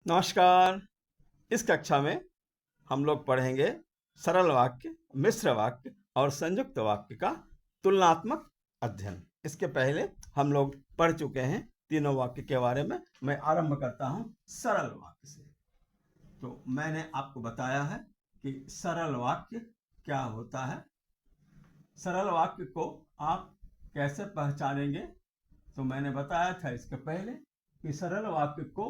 नमस्कार। इस कक्षा में हम लोग पढ़ेंगे सरल वाक्य, मिश्र वाक्य और संयुक्त वाक्य का तुलनात्मक अध्ययन। इसके पहले हम लोग पढ़ चुके हैं तीनों वाक्य के बारे में। मैं आरंभ करता हूं सरल वाक्य से। तो मैंने आपको बताया है कि सरल वाक्य क्या होता है। सरल वाक्य को आप कैसे पहचानेंगे, तो मैंने बताया था इसके पहले कि सरल वाक्य को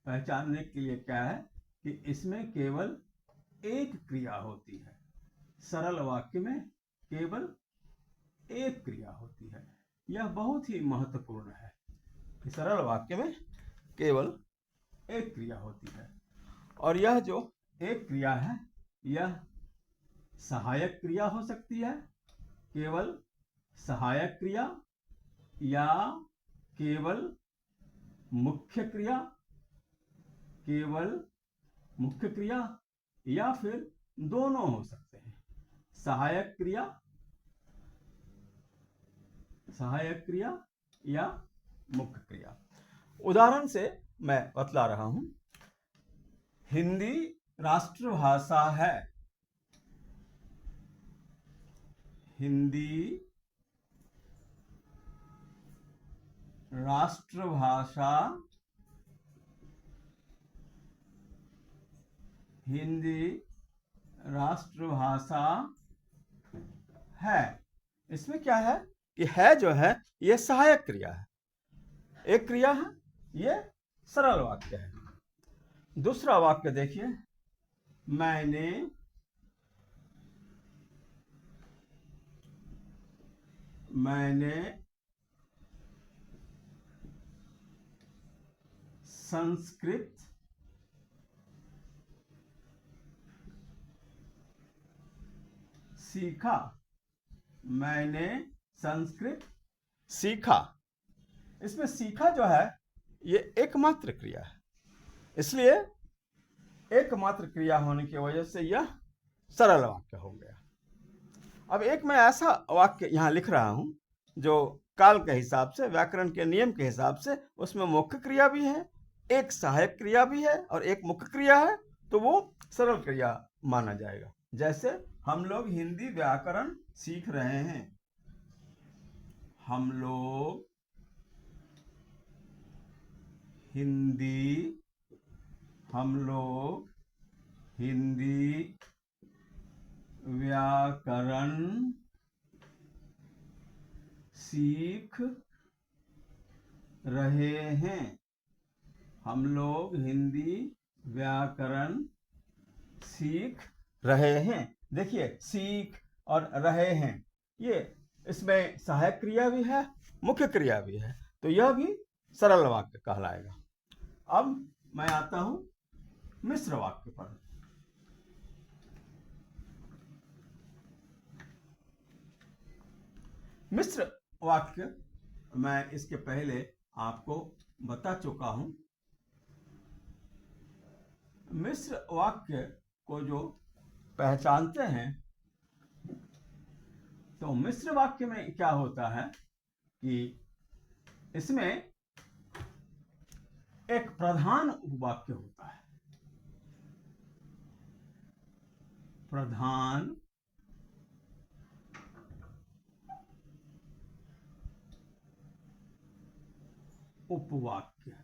पहचानने के लिए क्या है कि इसमें केवल एक क्रिया होती है। सरल वाक्य में केवल एक क्रिया होती है। यह बहुत ही महत्वपूर्ण है कि सरल वाक्य में केवल एक क्रिया होती है, और यह जो एक क्रिया है यह सहायक क्रिया हो सकती है, केवल सहायक क्रिया, या केवल मुख्य क्रिया, केवल मुख्य क्रिया, या फिर दोनों हो सकते हैं। सहायक क्रिया या मुख्य क्रिया। उदाहरण से मैं बतला रहा हूं। हिंदी राष्ट्रभाषा है। हिंदी राष्ट्रभाषा, हिंदी राष्ट्रभाषा है। इसमें क्या है कि है जो है ये सहायक क्रिया है, एक क्रिया है, ये सरल वाक्य है। दूसरा वाक्य देखिए, मैंने संस्कृत सीखा। मैंने संस्कृत सीखा। इसमें सीखा जो है ये एकमात्र क्रिया है, इसलिए एकमात्र क्रिया होने की वजह से यह सरल वाक्य हो गया। अब एक मैं ऐसा वाक्य यहां लिख रहा हूं जो काल के हिसाब से, व्याकरण के नियम के हिसाब से उसमें मुख्य क्रिया भी है, एक सहायक क्रिया भी है और एक मुख्य क्रिया है, तो वो सरल क्रिया माना जाएगा। जैसे हम लोग हिंदी व्याकरण सीख रहे हैं। हम लोग हिंदी व्याकरण सीख रहे हैं। हम लोग हिंदी व्याकरण सीख रहे हैं। देखिए, सीख और रहे हैं, ये इसमें सहायक क्रिया भी है, मुख्य क्रिया भी है, तो यह भी सरल वाक्य कहलाएगा। अब मैं आता हूं मिश्र वाक्य पर। मिश्र वाक्य मैं इसके पहले आपको बता चुका हूं। मिश्र वाक्य को जो पहचानते हैं, तो मिश्र वाक्य में क्या होता है कि इसमें एक प्रधान उपवाक्य होता है। प्रधान उपवाक्य,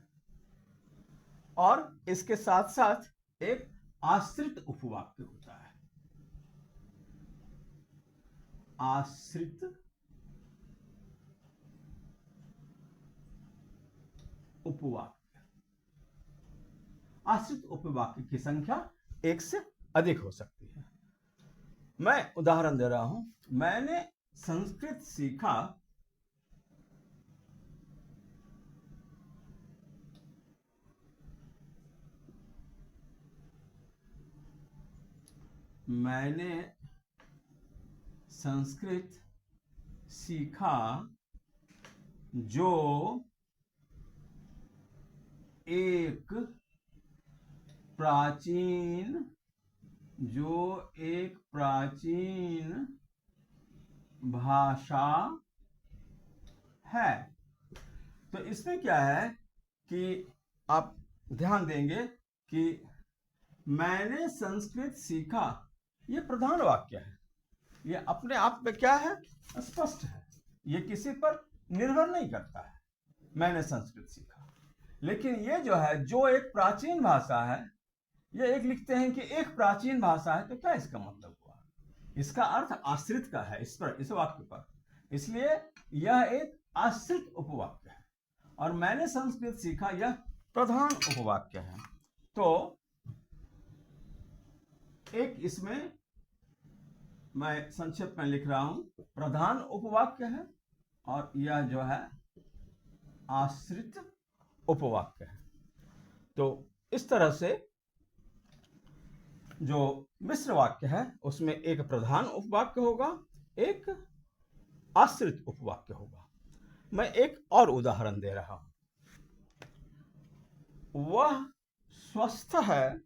और इसके साथ साथ एक आश्रित उपवाक्य होता है। आश्रित उपवाक्य। आश्रित उपवाक्य की संख्या एक से अधिक हो सकती है। मैं उदाहरण दे रहा हूं। मैंने संस्कृत सीखा। मैंने संस्कृत सीखा जो एक प्राचीन भाषा है। तो इसमें क्या है कि आप ध्यान देंगे कि मैंने संस्कृत सीखा, ये प्रधान वाक्य है। ये अपने आप में क्या है? स्पष्ट है। ये किसी पर निर्भर नहीं करता है, मैंने संस्कृत सीखा। लेकिन ये जो है, जो एक प्राचीन भाषा है, ये एक लिखते हैं कि एक प्राचीन भाषा है, तो क्या इसका मतलब हुआ? इसका अर्थ आश्रित का है इस पर, इस वाक्य पर। इसलिए यह एक आश्रित उपवाक्य है। और मैंने संस्कृत सीखा, यह प्रधान उपवाक्य है। तो एक इसमें मैं संक्षेप में लिख रहा हूं, प्रधान उपवाक्य है और यह जो है आश्रित उपवाक्य है। तो इस तरह से जो मिश्र वाक्य है उसमें एक प्रधान उपवाक्य होगा, एक आश्रित उपवाक्य होगा। मैं एक और उदाहरण दे रहा हूं। वह स्वस्थ है,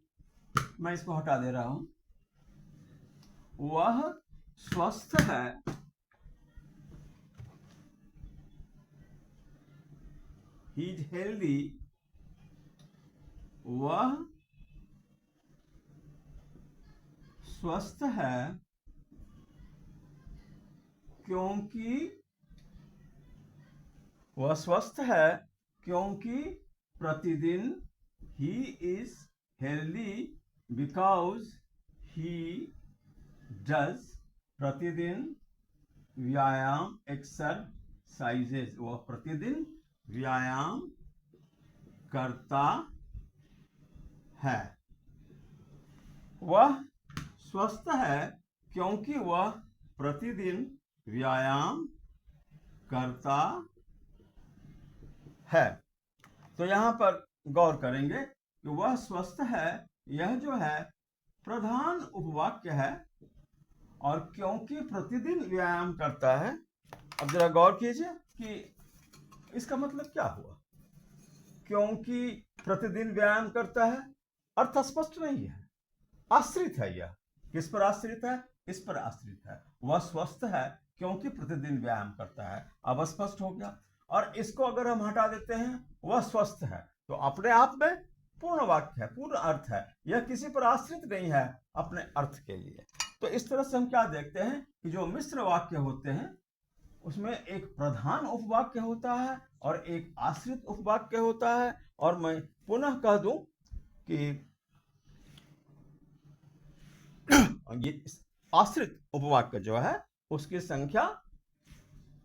मैं इसको हटा दे रहा हूं। वह स्वस्थ है, he is healthy। वह स्वस्थ है क्योंकि, वह स्वस्थ है क्योंकि प्रतिदिन, he is healthy because he does, प्रतिदिन व्यायाम, एक्सरसाइजेज, वह प्रतिदिन व्यायाम करता है। वह स्वस्थ है क्योंकि वह प्रतिदिन व्यायाम करता है। तो यहां पर गौर करेंगे कि वह स्वस्थ है, यह जो है प्रधान उपवाक्य है, और क्योंकि प्रतिदिन व्यायाम करता है। अब जरा गौर कीजिए कि इसका मतलब क्या हुआ। क्योंकि प्रतिदिन व्यायाम करता है, अर्थ स्पष्ट नहीं है, आश्रित है। यह किस पर आश्रित है? इस पर आश्रित है। वह स्वस्थ है क्योंकि प्रतिदिन व्यायाम करता है, अब स्पष्ट हो गया। और इसको अगर हम हटा देते हैं, वह स्वस्थ है, तो अपने आप में पूर्ण वाक्य है, पूर्ण अर्थ है। यह किसी पर आश्रित नहीं है अपने अर्थ के लिए। तो इस तरह से हम क्या देखते हैं कि जो मिश्र वाक्य होते हैं उसमें एक प्रधान उपवाक्य होता है और एक आश्रित उपवाक्य होता है। और मैं पुनः कह दूं कि ये आश्रित उपवाक्य जो है उसकी संख्या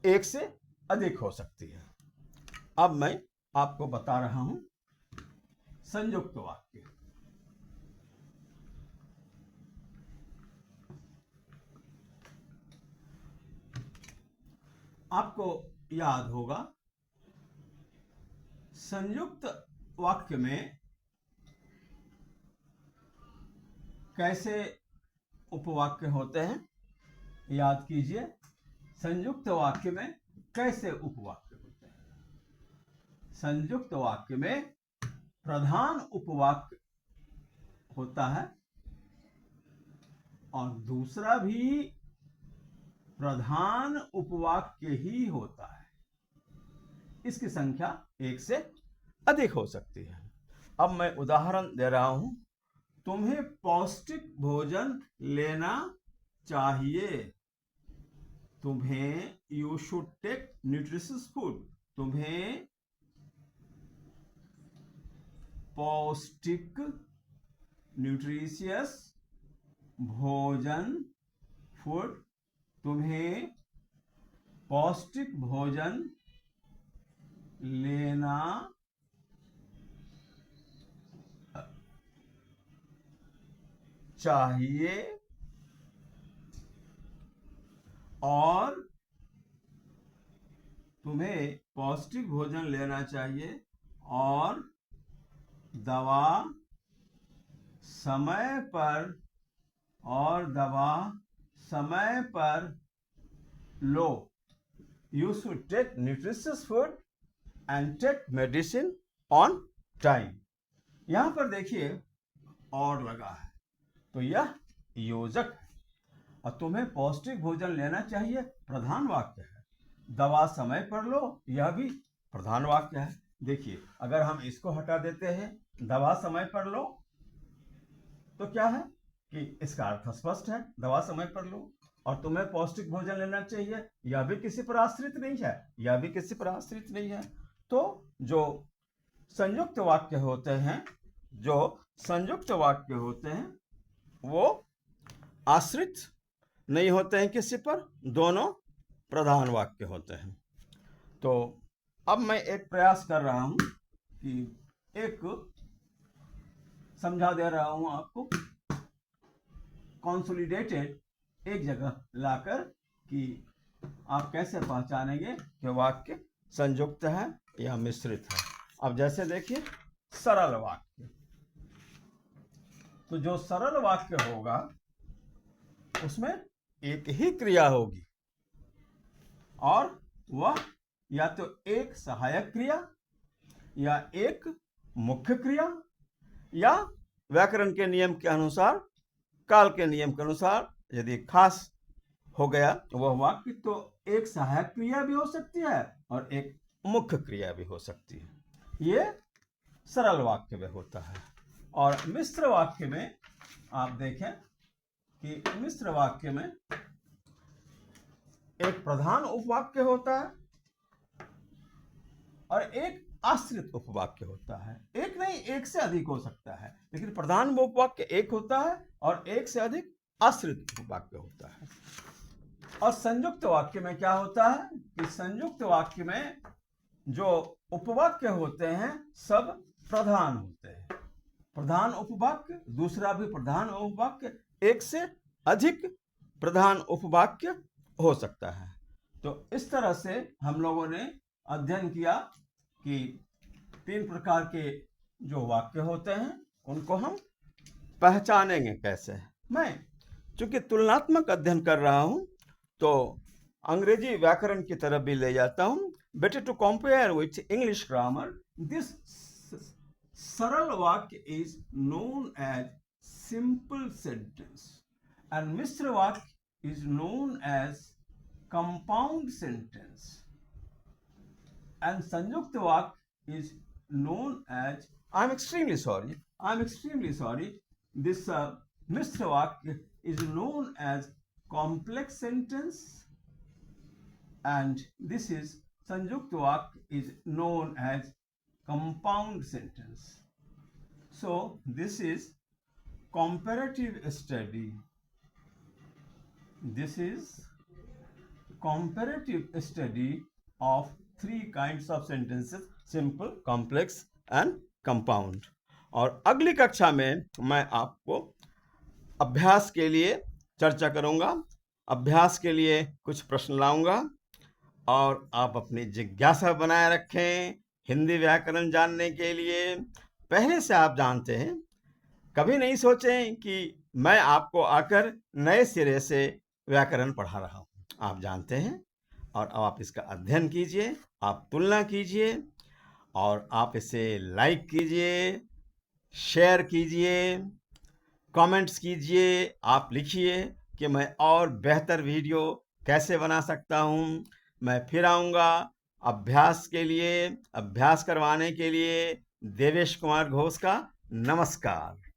एक से अधिक हो सकती है। अब मैं आपको बता रहा हूं संयुक्त वाक्य। आपको याद होगा संयुक्त वाक्य में कैसे उपवाक्य होते हैं। याद कीजिए, संयुक्त वाक्य में कैसे उपवाक्य होते हैं। संयुक्त वाक्य में प्रधान उपवाक्य होता है और दूसरा भी प्रधान उपवाक्य ही होता है। इसकी संख्या एक से अधिक हो सकती है। अब मैं उदाहरण दे रहा हूं। तुम्हें पौष्टिक भोजन लेना चाहिए। तुम्हें, you should take nutritious food. तुम्हें पौष्टिक, न्यूट्रिशियस भोजन, फूड, तुम्हें पौष्टिक भोजन लेना चाहिए और तुम्हें पौष्टिक भोजन लेना चाहिए और दवा समय पर, और दवा समय पर लो। You should take nutritious food and take medicine on time। यहां पर देखिए और लगा है, तो यह योजक है। और तुम्हें पौष्टिक भोजन लेना चाहिए प्रधान वाक्य है। दवा समय पर लो, यह भी प्रधान वाक्य है। देखिए, अगर हम इसको हटा देते हैं, दवा समय पर लो, तो क्या है कि इसका अर्थ स्पष्ट है, दवा समय पर लो और तुम्हें पौष्टिक भोजन लेना चाहिए, यह भी किसी पर आश्रित नहीं है, यह भी किसी पर आश्रित नहीं है। तो जो संयुक्त वाक्य होते हैं, जो संयुक्त वाक्य होते हैं वो आश्रित नहीं होते हैं किसी पर, दोनों प्रधान वाक्य होते हैं। तो अब मैं एक प्रयास कर रहा हूं कि एक समझा दे रहा हूं आपको, कंसोलिडेटेड एक जगह लाकर, कि आप कैसे पहचानेंगे कि वाक्य संयुक्त है या मिश्रित है। अब जैसे देखिए सरल वाक्य, तो जो सरल वाक्य होगा उसमें एक ही क्रिया होगी और वह या तो एक सहायक क्रिया या एक मुख्य क्रिया या व्याकरण के नियम के अनुसार, काल के नियम के अनुसार यदि खास हो गया वह वाक्य तो एक सहायक क्रिया भी हो सकती है और एक मुख्य क्रिया भी हो सकती है। ये सरल वाक्य में होता है। और मिश्र वाक्य में आप देखें कि मिश्र वाक्य में एक प्रधान उपवाक्य होता है और एक आश्रित उपवाक्य होता है। एक नहीं, एक से अधिक हो सकता है, लेकिन प्रधान उपवाक्य एक होता है और एक से अधिक आश्रित उपवाक्य होता है। और संयुक्त वाक्य में क्या होता है कि संयुक्त वाक्य में जो उपवाक्य होते हैं सब प्रधान होते हैं। प्रधान उपवाक्य, दूसरा भी प्रधान उपवाक्य, एक से अधिक प्रधान उपवाक्य हो सकता है। तो इस तरह से हम लोगों ने अध्ययन किया कि 3 प्रकार के जो वाक्य होते हैं उनको हम पहचानेंगे कैसे। मैं चूंकि तुलनात्मक अध्ययन कर रहा हूं तो अंग्रेजी व्याकरण की तरफ भी ले जाता हूं। Better to compare with English grammar, this सरल वाक्य is known as simple sentence and Mishra Vakya is known as compound sentence and Sanjukta Vakya is known as, I'm extremely sorry, this Mishra Vakya is known as complex sentence and this is Sanjukta Vakya is known as compound sentence. So this is comparative study. This is comparative study of 3 kinds of sentences: simple, complex and compound. और अगली कक्षा में मैं आपको अभ्यास के लिए चर्चा करूंगा, अभ्यास के लिए कुछ प्रश्न लाऊंगा और आप अपनी जिज्ञासा बनाए रखें हिंदी व्याकरण जानने के लिए। पहले से आप जानते हैं, कभी नहीं सोचें कि मैं आपको आकर नए सिरे से व्याकरण पढ़ा रहा हूं। आप जानते हैं और अब आप इसका अध्ययन कीजिए, आप तुलना कीजिए और आप इसे लाइक कीजिए, शेयर कीजिए, कमेंट्स कीजिए। आप लिखिए कि मैं और बेहतर वीडियो कैसे बना सकता हूं। मैं फिर आऊँगा अभ्यास के लिए, अभ्यास करवाने के लिए। देवेश कुमार घोष का नमस्कार।